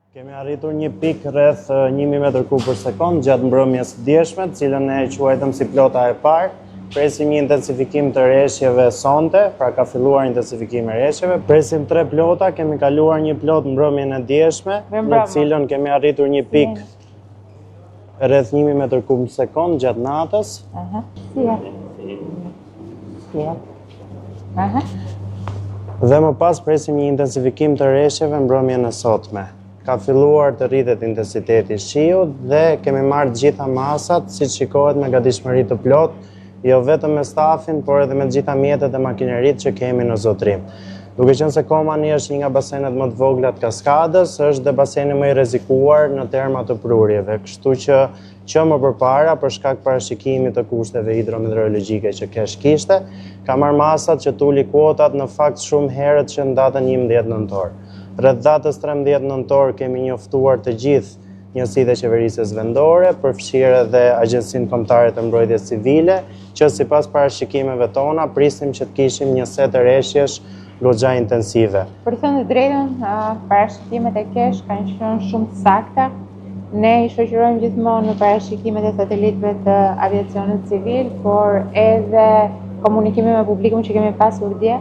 Kemi arritur një pikë rreth 1000 m3 për sekond gjatë mbrëmjes së djeshme, cilën e quajtëm si plota e parë. Presim një intensifikim të rreshjeve sonte, pra ka filluar intensifikimi i rreshjeve. Presim 3 plota, kemi kaluar një plot mbrëmjen e djeshme, në cilën kemi arritur një pikë rreth 1000 m3 për sekond gjatë natës. Dhe më pas presim një intensifikim të rreshjeve mbrëmjen e sotme. Ka filluar të rritet intensiteti i shiut dhe kemi marrë gjitha masat, siç shikohet me gatishmëri të plot, jo vetëm me stafin, por edhe me gjitha mjetet e makineritë që kemi në zotrim. Duke qenë se Komani është një nga basenet më të vogla të Kaskadës, është dhe baseni më i rrezikuar në terma të prurjeve, kështu që më përpara, për shkak parashikimit të kushteve hidrometeorologjike që kesh kishte, ka marrë masat që tuli kuotat në fakt shumë herët që në datën 11 nëntor. Rreth datës 13 nëntor kemi njoftuar të gjithë njësitë e qeverisjes vendore, përfshirë edhe Agjencinë Kombëtare të Mbrojtjes Civile, që sipas parashikimeve tona prisim që të kishim një set të rreshjesh goxha intensive. Për të thënë të drejtën, parashikimet e kesh kanë qenë shumë të sakta. Ne i shoqërojmë gjithmonë në parashikimet e satelitëve të aviacionit civil, por edhe komunikime me publikun që kemi pasur dje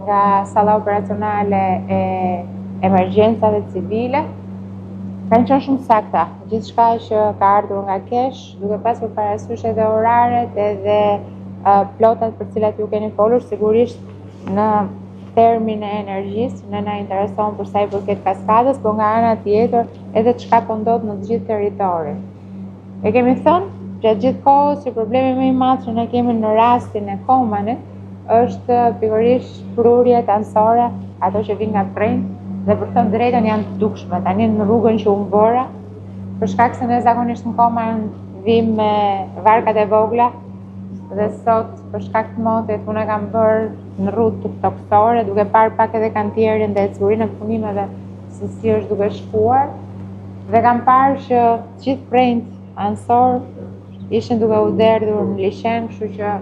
nga salla operacionale e emergjencave civile, kanë qenë shumë sakta. Gjithçka që ka ardhur nga kesh, duke pasur parasysh edhe oraret, edhe plotat për cilat ju keni folur, sigurisht në termin e energjisë, ne na intereson për sa i përket Kaskadës, por nga ana tjetër edhe çka po ndodh në të gjithë territorin. E kemi thënë gjatë gjithë kohës që problemi më i madh që ne kemi në rastin e Komanit është pikërisht prurjet anësore, ato që vijnë nga prenjtë, dhe për të thënë drejtën janë të dukshme. Tani në rrugën që u bëra, për shkak se ne zakonisht në Koman vim me varkat e vogla, dhe sot për shkak të motit unë e kam bërë në rrutë toksore, duke parë pak edhe kantierin dhe sigurinë e punimeve se si është duke shkuar, dhe kam parë që gjithë prenjtë anësor ishin duke u derdhur në liçen, kështu që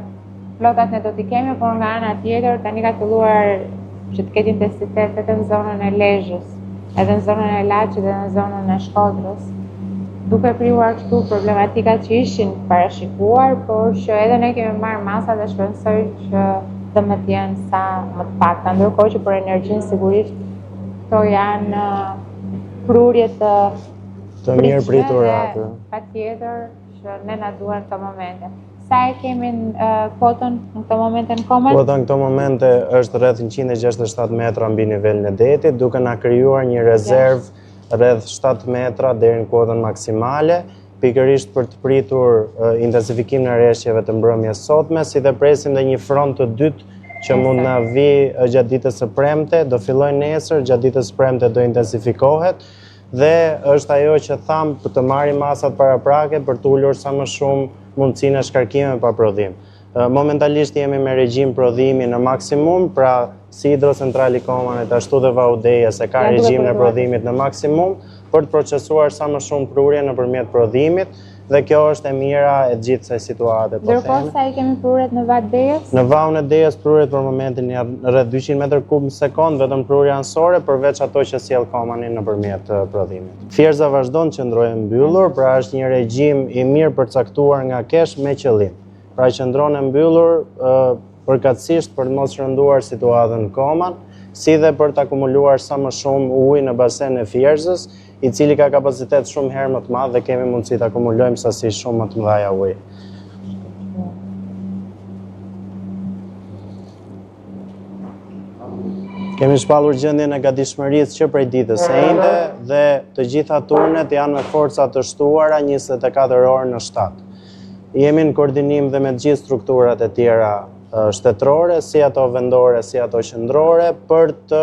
flotat ne do t'i kemi, por nga ana tjetër tani ka filluar që të ketë intensitet edhe në zonën e Lezhës, edhe në zonën e Laçit dhe në zonën e Shkodrës, duke krijuar këtu problematikat që ishin parashikuar, por që edhe ne kemi marrë masa dhe shpresoj që të më t'jenë sa më të pakta. Ndërkohë që për energjinë sigurisht këto janë prurje të mirë pritura. Patjetër që ne na duan këto momente. Sa e kemi kotën në këto momente në Koman? Kota në këto momente është rreth 167 metra mbi nivelin e detit, duke na krijuar një rezervë rreth 7 metra deri në kotën maksimale, pikërisht për të pritur intensifikimin e rreshjeve të mbrëmjes sotme, si dhe presim dhe një front të dytë që mund na vi gjatë ditës së premte, do fillojë nesër, gjatë ditës së premte do intensifikohet, dhe është ajo që tham për të marrë masat paraprake për të ulur sa më shumë mundësinë e shkarkimeve pa prodhim. Momentalisht jemi me regjim prodhimi në maksimum, pra si hidrocentrali Komanit ashtu dhe Vaudeja se ka regjimin e prodhimit në maksimum për të procesuar sa më shumë prurje nëpërmjet prodhimit, dhe kjo është e mira e gjithë kësaj situate. Ndërkohë sa i kemi prurjet në Vat Dejës? Në Vaun e Dejës prurjet për momentin janë rreth 200 m3 në sekond, vetëm prurje anësore, përveç ato që sjell Komani nëpërmjet prodhimit. Fierza vazhdon të qëndrojë mbyllur, pra është një regjim i mirë përcaktuar nga kesh me qëllim. Pra qëndron e mbyllur përkatësisht për të mos rënduar situatën në Koman, si dhe për të akumuluar sa më shumë ujë në basen e Fierzës, i cili ka kapacitet shumë herë më të madh dhe kemi mundësi të akumulojmë sasi shumë më të mëdha ujë. Kemi shpallur gjendjen e gatishmërisë që prej ditës së njëjtë dhe të gjitha turnet janë me forca të shtuara 24 orë në 7. Jemi në koordinim dhe me të gjithë strukturat e tjera shtetërore, si ato vendore, si ato qendrore, për të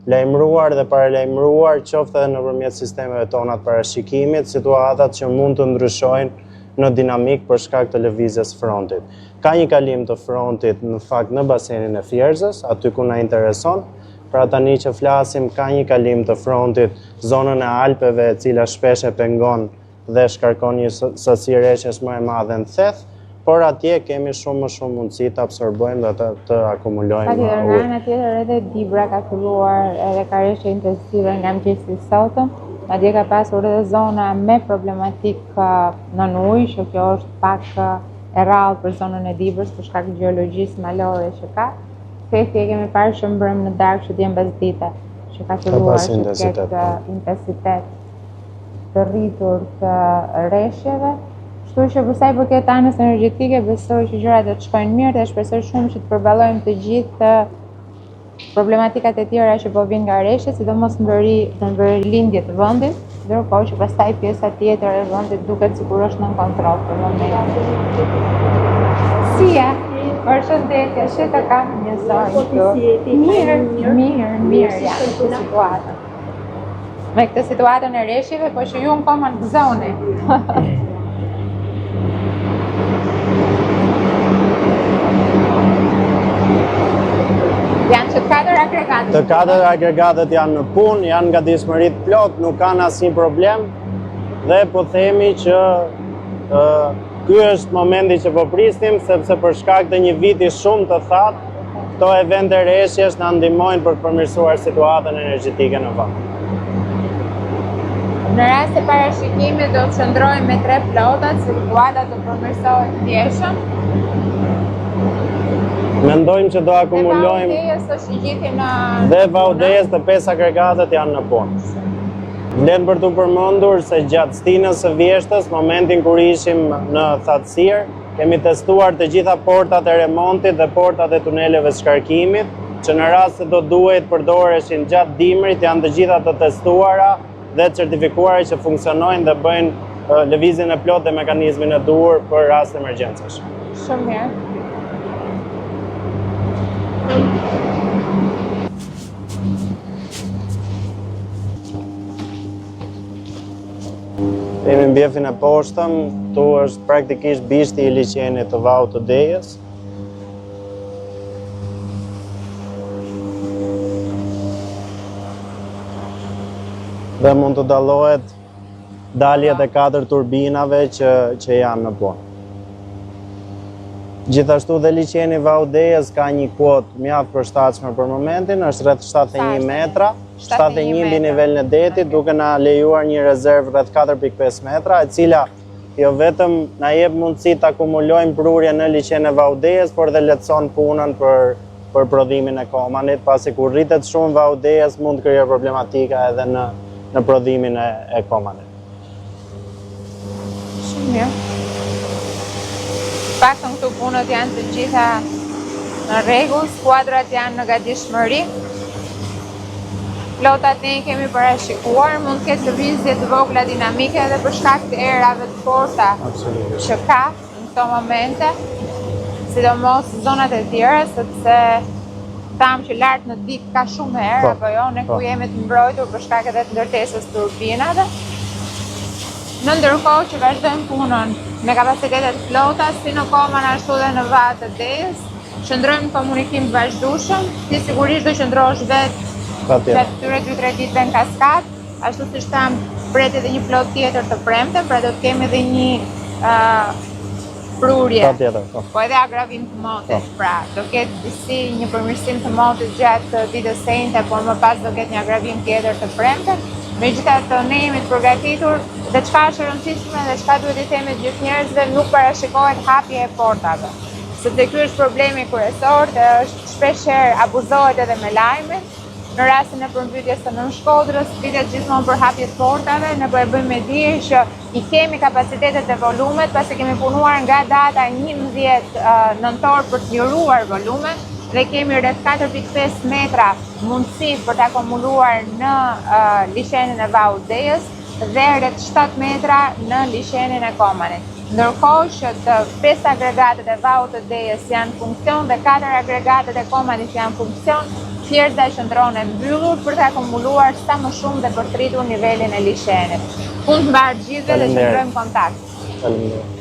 lajmëruar dhe paralajmëruar qoftë edhe nëpërmjet sistemeve tona të parashikimit, situatat që mund të ndryshojnë në dinamik për shkak të lëvizjes frontit. Ka një kalim të frontit në fakt në basenin e Fierzës, aty ku na intereson. Pra tani që flasim, ka një kalim të frontit zonën e Alpeve, e cila shpesh e pengon dhe shkarkon një sasi rreshjesh më e madhe në theth, por atje kemi shumë më shumë mundësi të absorbojmë dhe të akumulojmë ujë. Nga ana tjetër edhe Dibra ka filluar edhe ka rreshje intensive nga mëngjesi i sotëm, Madje ka pasur edhe zona me problematik nën ujë, që kjo është pak e rrallë për zonën e Dibrës për shkak të gjeologjisë malore që ka. Fethi e kemi parë që mbrëm në darkë që t'jem basdite, që ka filluar që t'ketë intensitet të rritur të rreshjeve. Kështu që për sa i përket anës energjetike, besoj që gjërat do të shkojnë mirë dhe shpresoj shumë që të përballojmë të gjithë problematikat e tjera që po vinë nga rreshtet, sidomos në lindje të vendit, ndërkohë që pastaj pjesa tjetër e vendit duket sikur është nën kontroll për momentin. Përshëndetje, që të kam një zonë këtu. Mirë, ja, këtë situatën. Me këtë situatën e rreshjeve, po që ju në koma në zone. Janë që të 4 agregatet. Të 4 agregatet janë në punë, janë nga gatishmëritë plot, nuk kanë asnjë problem. Dhe po themi që ky është momenti që po prisnim, sepse për shkak të një viti shumë të thatë, këto evente rreshjesh na ndihmojnë për të përmirësuar situatën energjetike në vend. Në rast se parashikimi do të qëndrojmë me 3 plotat, situata do përmirësohet ndjeshëm. Mendojmë që do akumulojmë dhe Vaudejes të 5 agregatet janë në punë. Vlen për t'u përmendur se gjatë stinës së vjeshtës, momentin kur ishim në thatësirë, kemi testuar të gjitha portat e remontit dhe portat e tuneleve shkarkimit, që në rast se do duhet përdoreshin gjatë dimrit, janë të gjitha të testuara dhe certifikuara që funksionojnë dhe bëjnë lëvizjen e plot dhe mekanizmin e duhur për rast emergjencash. Shumë mirë. Kemi mbiefin e poshtëm, këtu është praktikisht bishti i liçenit të Vaut të Dejes. Dhe mund të dallohet daljet e 4 turbinave që janë në punë. Gjithashtu dhe liçeni Vaut Dejes ka një kuotë mjaft përshtatshme për momentin, është rreth 71 metra, 71 mbi nivelin e detit, duke na lejuar një rezervë rreth 4.5 metra, e cila jo vetëm na jep mundësi të akumulojmë prurje në liçen e Vaut Dejes, por dhe lehtëson punën për prodhimin e komanit, pasi kur rritet shumë Vaut Dejes mund të krijojë problematika edhe në prodhimin e komanit. Shumë mirë. Paktën këtu punët janë të gjitha në rregull, skuadrat janë në gatishmëri. Plotat ne i kemi parashikuar, mund të ketë lëvizje të vogla dinamike edhe për shkak të erave të forta që ka në këto momente, sidomos zonat e tjera, sepse thamë që lart në dik ka shumë erë, apo jo, ne ku jemi të mbrojtur për shkak edhe të ndërtesës turbinave. Në ndërkohë që vazhdojmë punën me kapacitetet plota, si në Koman ashtu dhe në Vaut të Dejes, qëndrojmë në komunikim vazhdueshëm, ti sigurisht do qëndrosh vetë gjatë këtyre 2-3 ditëve në kaskadë, ashtu siç tham, pret edhe një plot tjetër të premte, pra do të kemi edhe një prurje, po edhe agravim të motit, pra do ketë disi një përmirësim të motit gjatë ditës së njëjtë, por më pas do ketë një agravim tjetër të premte. Megjithatë ne jemi të përgatitur dhe çka është e rëndësishme dhe çka duhet i themi gjithë njerëzve, nuk parashikohet hapje e portave. Sepse ky është problemi kryesor dhe është shpeshherë abuzohet edhe me lajme. Në rastin e përmbytjes së Nën Shkodrës, flitet gjithmonë për hapje të portave, ne po e bëjmë me dije që i kemi kapacitetet e volumet, pasi kemi punuar nga data 11 nëntor për të liruar volumen dhe kemi rreth 4.5 metra mundësi për të akumuluar në liçenin e Vaut të Dejes dhe rreth 7 metra në liçenin e Komanit. Ndërkohë që të 5 agregatet e Vaut të Dejes janë funksion dhe 4 agregatet e Komanit janë funksion, thjesht qëndron e mbyllur për të akumuluar sa më shumë dhe për të rritur nivelin e liçenit. Punë të mbarë gjithëve dhe qëndrojmë kontakt.